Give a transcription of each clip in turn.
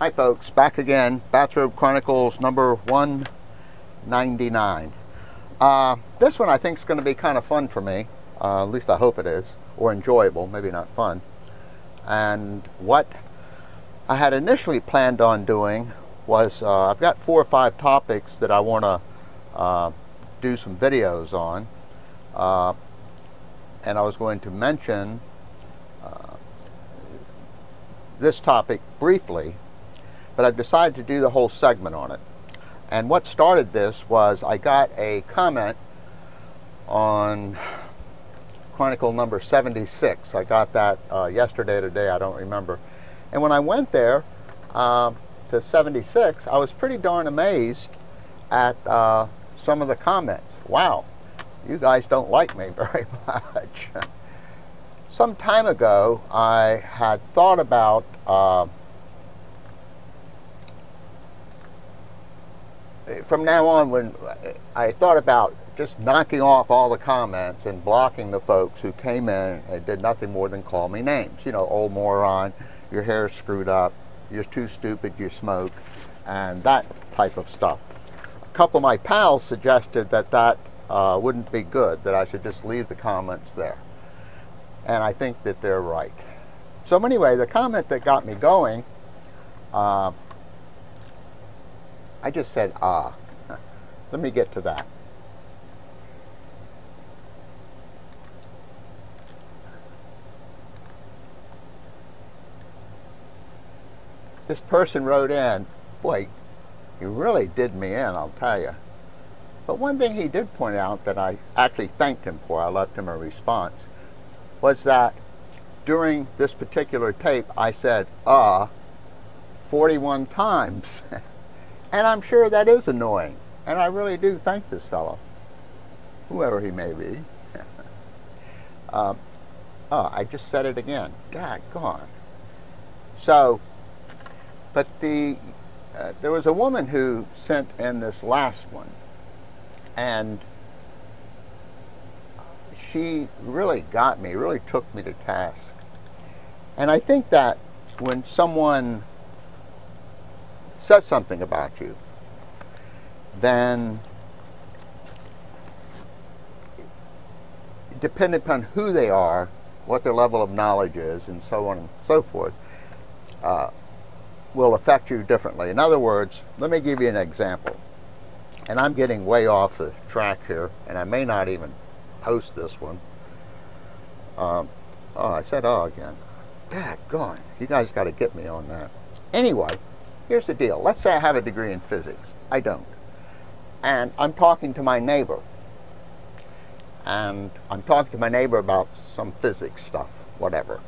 Hi folks, back again. Bathrobe Chronicles number 199. This one I think is going to be kind of fun for me. At least I hope it is. Or enjoyable, maybe not fun. And what I had initially planned on doing was, I've got 4 or 5 topics that I want to do some videos on. And I was going to mention this topic briefly, but I've decided to do the whole segment on it. And what started this was I got a comment on Chronicle number 76. I got that yesterday or today, I don't remember. And when I went there to 76, I was pretty darn amazed at some of the comments. Wow, you guys don't like me very much. Some time ago, I had thought about from now on, when I thought about just knocking off all the comments and blocking the folks who came in and did nothing more than call me names. You know, old moron, your hair's screwed up, you're too stupid, you smoke, and that type of stuff. A couple of my pals suggested that that wouldn't be good, that I should just leave the comments there. And I think that they're right. So anyway, the comment that got me going, I just said, let me get to that. This person wrote in, boy, you really did me in, I'll tell you. But one thing he did point out that I actually thanked him for, I left him a response, was that during this particular tape, I said, 41 times. And I'm sure that is annoying. And I really do thank this fellow, whoever he may be. I just said it again. Daggone. So, but there was a woman who sent in this last one. And she really got me, really took me to task. And I think that when someone says something about you, then depending upon who they are, what their level of knowledge is, and so on and so forth, will affect you differently. In other words, let me give you an example. And I'm getting way off the track here, and I may not even post this one. I said again. Daggone, you guys got to get me on that. Anyway, here's the deal. Let's say I have a degree in physics. I don't. And I'm talking to my neighbor. And I'm talking to my neighbor about some physics stuff, whatever.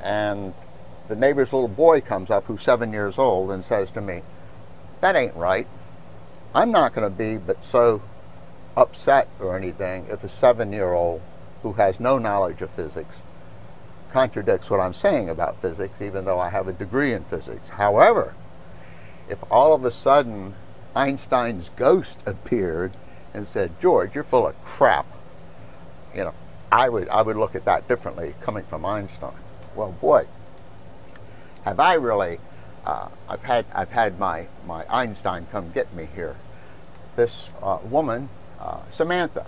And the neighbor's little boy comes up, who's 7 years old, and says to me, that ain't right. I'm not going to be but so upset or anything if a 7-year-old who has no knowledge of physics contradicts what I'm saying about physics, even though I have a degree in physics. However, if all of a sudden Einstein's ghost appeared and said, George, you're full of crap, you know, I would look at that differently coming from Einstein. Well, boy, have I really, I've had my Einstein come get me here. This woman, Samantha,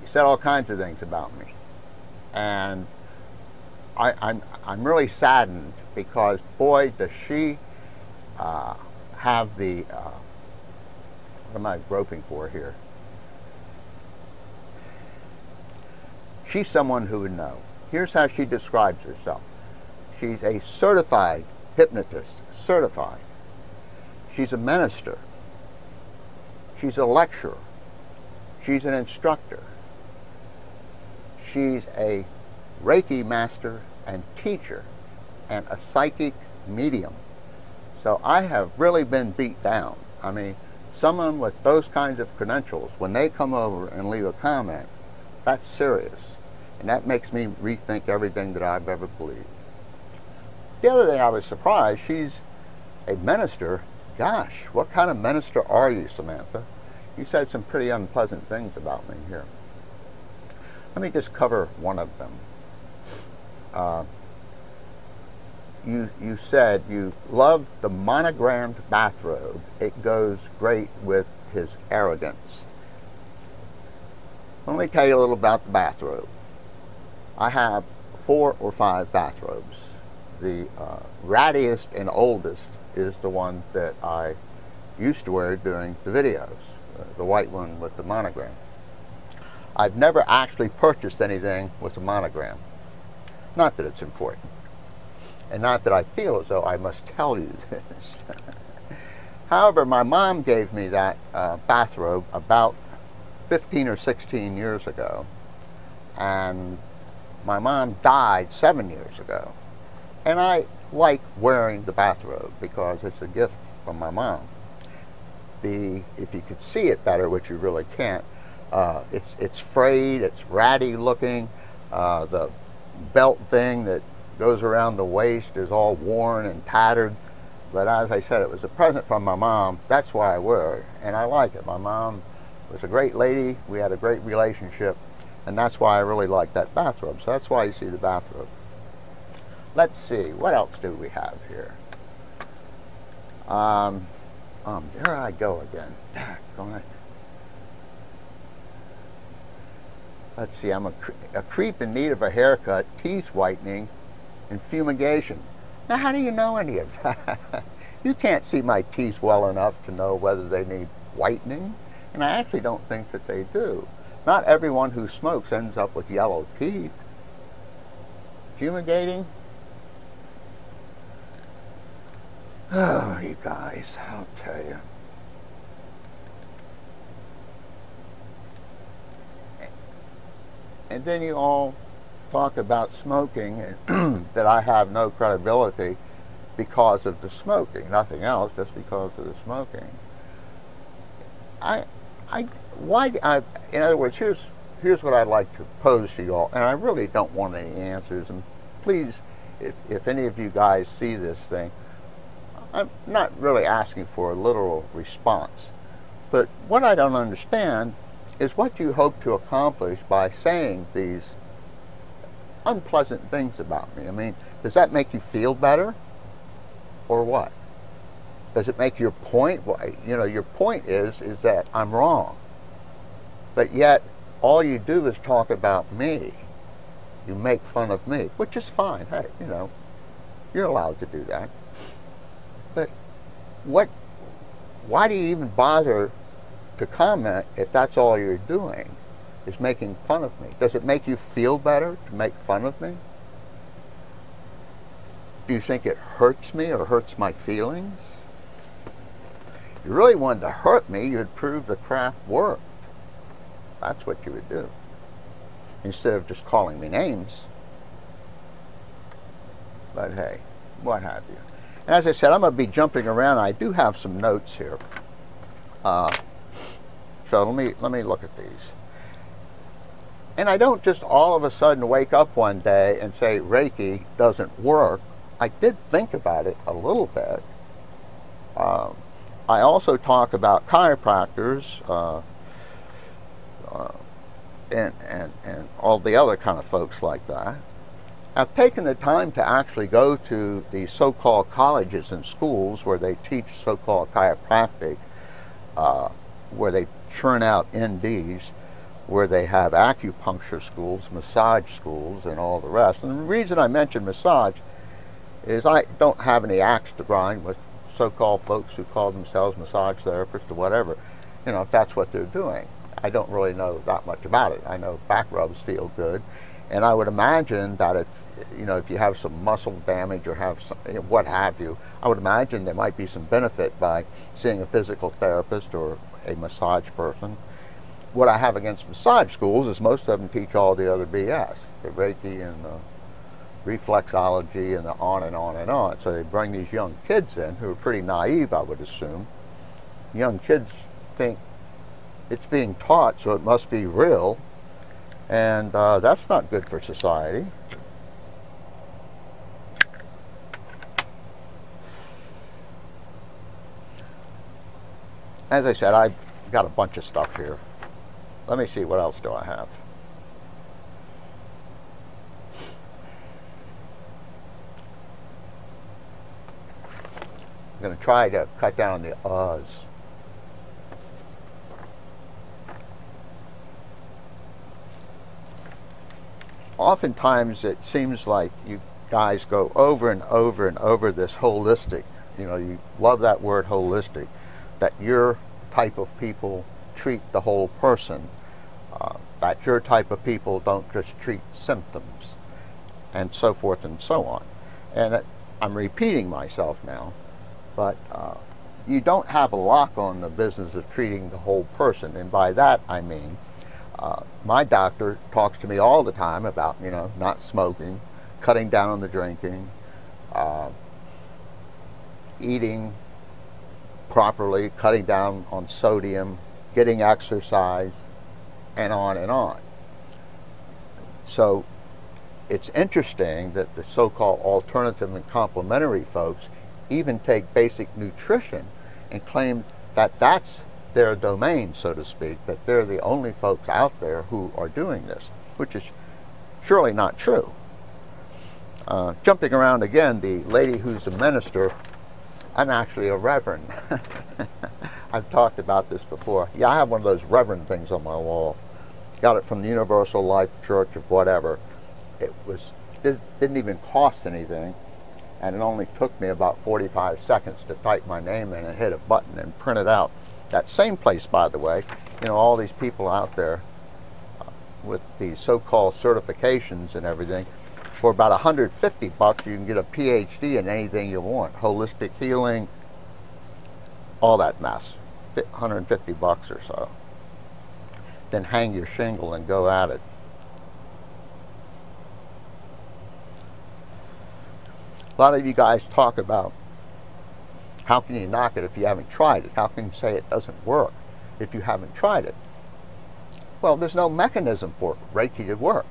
said all kinds of things about me, and I'm really saddened because, boy, does she have the what am I groping for here? She's someone who would know. Here's how she describes herself. She's a certified hypnotist, certified. She's a minister. She's a lecturer. She's an instructor. She's a Reiki master and teacher and a psychic medium. So I have really been beat down. I mean, someone with those kinds of credentials, when they come over and leave a comment, that's serious. And that makes me rethink everything that I've ever believed. The other thing I was surprised, she's a minister. Gosh, what kind of minister are you, Samantha? You said some pretty unpleasant things about me here. Let me just cover one of them. you said you loved the monogrammed bathrobe. It goes great with his arrogance. Let me tell you a little about the bathrobe. I have 4 or 5 bathrobes. The rattiest and oldest is the one that I used to wear during the videos, the white one with the monogram. I've never actually purchased anything with a monogram. Not that it's important, and not that I feel as though I must tell you this. However, my mom gave me that bathrobe about 15 or 16 years ago, and my mom died 7 years ago. And I like wearing the bathrobe because it's a gift from my mom. If you could see it better, which you really can't, it's frayed, it's ratty looking. The belt thing that goes around the waist is all worn and tattered. But as I said, it was a present from my mom. That's why I wear it, and I like it. My mom was a great lady. We had a great relationship, and that's why I really like that bathrobe. So that's why you see the bathrobe. Let's see, what else do we have here? There I go again. Let's see, I'm a creep in need of a haircut, teeth whitening, and fumigation. Now, how do you know any of that? You can't see my teeth well enough to know whether they need whitening, and I actually don't think that they do. Not everyone who smokes ends up with yellow teeth. Fumigating? Oh, you guys, I'll tell you. And then you all talk about smoking and that I have no credibility because of the smoking, nothing else, just because of the smoking. In other words, here's what I'd like to pose to you all, and I really don't want any answers. And please, if any of you guys see this thing, I'm not really asking for a literal response, but what I don't understand is what you hope to accomplish by saying these unpleasant things about me. I mean, does that make you feel better, or what? Does it make your point? Well, you know, your point is that I'm wrong, but yet all you do is talk about me. You make fun of me, which is fine. Hey, you know, you're allowed to do that. But why do you even bother to comment if that's all you're doing, is making fun of me? Does it make you feel better to make fun of me? Do you think it hurts me or hurts my feelings? If you really wanted to hurt me, you'd prove the craft worked. That's what you would do, instead of just calling me names. But hey, what have you. And as I said, I'm going to be jumping around. I do have some notes here. So let me look at these. And I don't just all of a sudden wake up one day and say Reiki doesn't work. I did think about it a little bit. I also talk about chiropractors and all the other kind of folks like that. I've taken the time to actually go to the so-called colleges and schools where they teach so-called chiropractic, where they churn out NDs, where they have acupuncture schools, massage schools, and all the rest. And the reason I mention massage is I don't have any axe to grind with so-called folks who call themselves massage therapists or whatever. You know, if that's what they're doing. I don't really know that much about it. I know back rubs feel good, and I would imagine that if you have some muscle damage or have some, what have you, I would imagine there might be some benefit by seeing a physical therapist or a massage person. What I have against massage schools is most of them teach all the other BS, the Reiki and the reflexology and the on and on and on. So they bring these young kids in who are pretty naive, I would assume. Young kids think it's being taught, so it must be real, and that's not good for society. As I said, I've got a bunch of stuff here. Let me see, what else do I have? I'm going to try to cut down on the uhs. Oftentimes it seems like you guys go over and over and over this holistic, you know, you love that word holistic, that your type of people treat the whole person, that your type of people don't just treat symptoms, and so forth and so on. And I'm repeating myself now, but you don't have a lock on the business of treating the whole person, and by that I mean my doctor talks to me all the time about, you know, not smoking, cutting down on the drinking, eating properly, cutting down on sodium, getting exercise, and on and on. So it's interesting that the so-called alternative and complementary folks even take basic nutrition and claim that that's their domain, so to speak, that they're the only folks out there who are doing this, which is surely not true. Jumping around again, the lady who's a minister, I'm actually a reverend. I've talked about this before. Yeah, I have one of those reverend things on my wall. Got it from the Universal Life Church of whatever. It didn't even cost anything, and it only took me about 45 seconds to type my name in and hit a button and print it out. That same place, by the way, you know, all these people out there with these so-called certifications and everything, for about 150 bucks you can get a PhD in anything you want. Holistic healing, all that mess. 150 bucks or so. Then hang your shingle and go at it. A lot of you guys talk about how can you knock it if you haven't tried it? How can you say it doesn't work if you haven't tried it? Well, there's no mechanism for Reiki to work.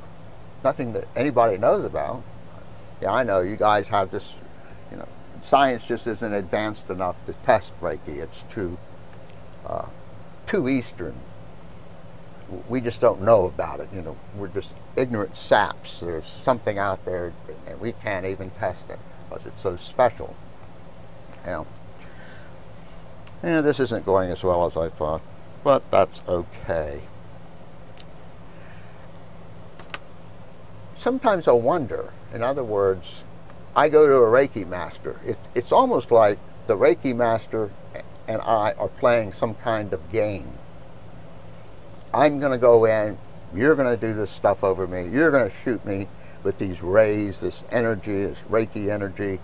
Nothing that anybody knows about. Yeah, I know you guys have this, you know, science just isn't advanced enough to test Reiki. It's too Eastern. We just don't know about it. You know, we're just ignorant saps. There's something out there and we can't even test it because it's so special. You know. And this isn't going as well as I thought, but that's okay. Sometimes I wonder, in other words, I go to a Reiki master. It's almost like the Reiki master and I are playing some kind of game. I'm going to go in, you're going to do this stuff over me, you're going to shoot me with these rays, this energy, this Reiki energy,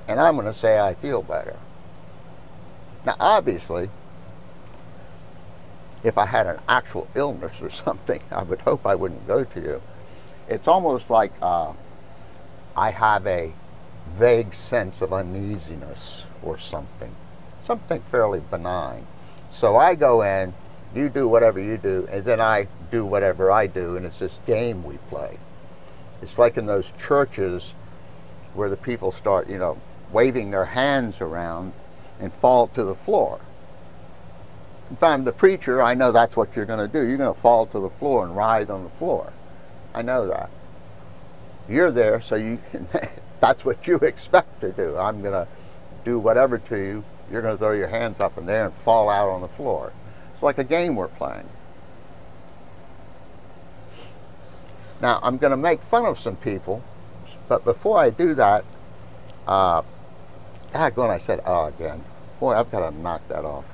and I'm going to say I feel better. Now obviously, if I had an actual illness or something, I would hope I wouldn't go to you. It's almost like I have a vague sense of uneasiness or something fairly benign. So I go in, you do whatever you do, and then I do whatever I do, and it's this game we play. It's like in those churches where the people start, you know, waving their hands around and fall to the floor. If I'm the preacher, I know that's what you're going to do. You're going to fall to the floor and writhe on the floor. I know that. You're there, so you can, that's what you expect to do. I'm going to do whatever to you. You're going to throw your hands up in there and fall out on the floor. It's like a game we're playing. Now, I'm going to make fun of some people, but before I do that, when I said again. Boy, I've got to knock that off.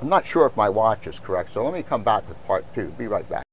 I'm not sure if my watch is correct, so let me come back with part 2. Be right back.